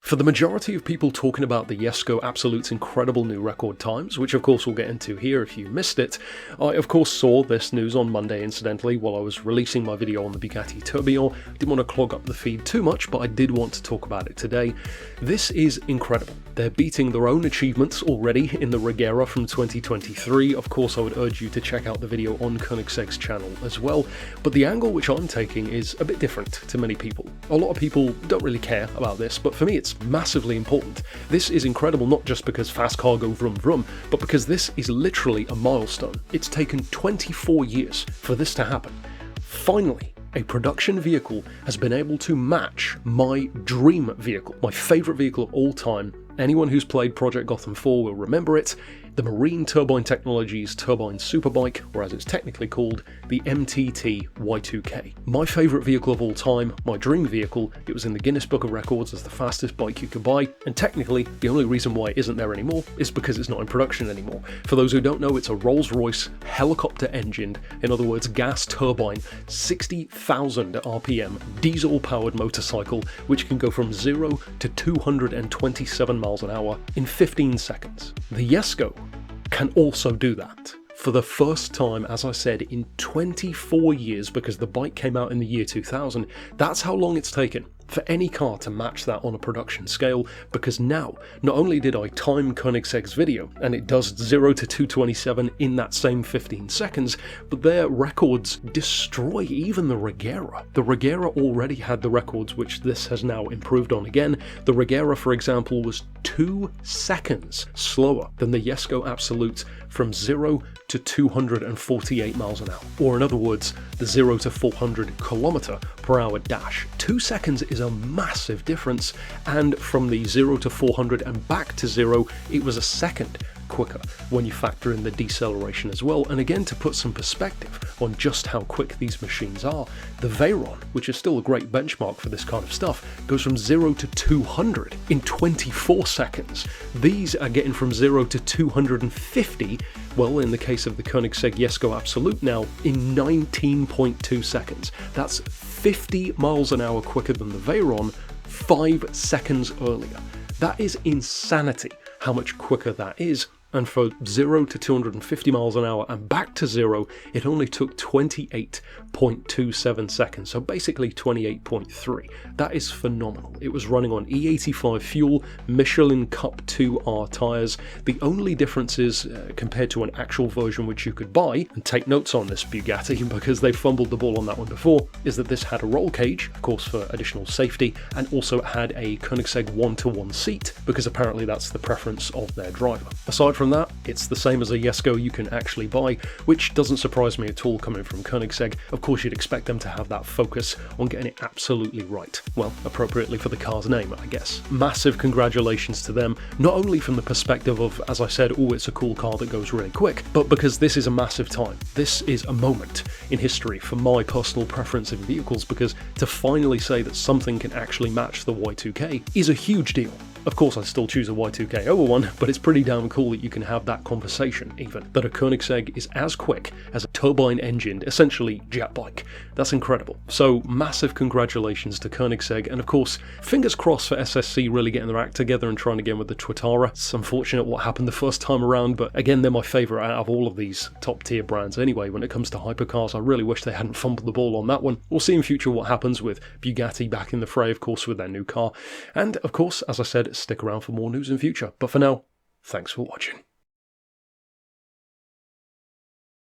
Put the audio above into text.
For the majority of people talking about the Jesko Absolut's incredible new record times, which of course we'll get into here if you missed it, I of course saw this news on Monday incidentally while I was releasing my video on the Bugatti Tourbillon. Didn't want to clog up the feed too much, but I did want to talk about it today. This is incredible. They're beating their own achievements already in the Regera from 2023. Of course I would urge you to check out the video on Koenigsegg's channel as well, but the angle which I'm taking is a bit different to many people. A lot of people don't really care about this, but for me it's massively important. This is incredible not just because fast car go vroom vroom, but because this is literally a milestone. It's taken 24 years for this to happen. Finally, a production vehicle has been able to match my dream vehicle, my favourite vehicle of all time. Anyone who's played Project Gotham 4 will remember it. The Marine Turbine Technologies Turbine Superbike, or as it's technically called, the MTT Y2K. My favourite vehicle of all time, my dream vehicle. It was in the Guinness Book of Records as the fastest bike you could buy, and technically the only reason why it isn't there anymore is because it's not in production anymore. For those who don't know, it's a Rolls-Royce helicopter-engined, in other words gas turbine, 60,000 RPM diesel-powered motorcycle which can go from 0 to 227 miles an hour in 15 seconds. The Jesko can also do that. For the first time, as I said, in 24 years, because the bike came out in the year 2000, that's how long it's taken for any car to match that on a production scale, because now, not only did I time Koenigsegg's video, and it does 0 to 227 in that same 15 seconds, but their records destroy even the Regera. The Regera already had the records, which this has now improved on again. The Regera, for example, was 2 seconds slower than the Jesko Absolut from 0 to 248 miles an hour. Or in other words, the 0 to 400 kilometer per hour dash. 2 seconds is a massive difference, and from the 0 to 400 and back to 0, it was a second quicker when you factor in the deceleration as well. And again, to put some perspective on just how quick these machines are, the Veyron, which is still a great benchmark for this kind of stuff, goes from 0 to 200 in 24 seconds. These are getting from 0 to 250, well, in the case of the Koenigsegg Jesko Absolut now, in 19.2 seconds. That's 50 miles an hour quicker than the Veyron 5 seconds earlier. That is insanity how much quicker that is. And for 0 to 250 miles an hour and back to 0, it only took 28.27 seconds, so basically 28.3. That is phenomenal. It was running on E85 fuel, Michelin Cup 2R tyres. The only difference is, compared to an actual version which you could buy, and take notes on this Bugatti because they fumbled the ball on that one before, is that this had a roll cage, of course for additional safety, and also it had a Koenigsegg 1-to-1 seat, because apparently that's the preference of their driver. Aside from that, it's the same as a Jesko you can actually buy, which doesn't surprise me at all coming from Koenigsegg. Of course you'd expect them to have that focus on getting it absolutely right. Well, appropriately for the car's name, I guess. Massive congratulations to them, not only from the perspective of, as I said, oh, it's a cool car that goes really quick, but because this is a massive time. This is a moment in history for my personal preference in vehicles, because to finally say that something can actually match the Y2K is a huge deal. Of course I'd still choose a Y2K over one, but it's pretty damn cool that you can have that conversation even, that a Koenigsegg is as quick as a turbine-engined, essentially jet bike. That's incredible. So massive congratulations to Koenigsegg, and of course, fingers crossed for SSC really getting their act together and trying again with the Twitara. It's unfortunate what happened the first time around, but again, they're my favourite out of all of these top-tier brands anyway when it comes to hypercars. I really wish they hadn't fumbled the ball on that one. We'll see in future what happens with Bugatti back in the fray, of course, with their new car. And of course, as I said, stick around for more news in future. But for now, thanks for watching.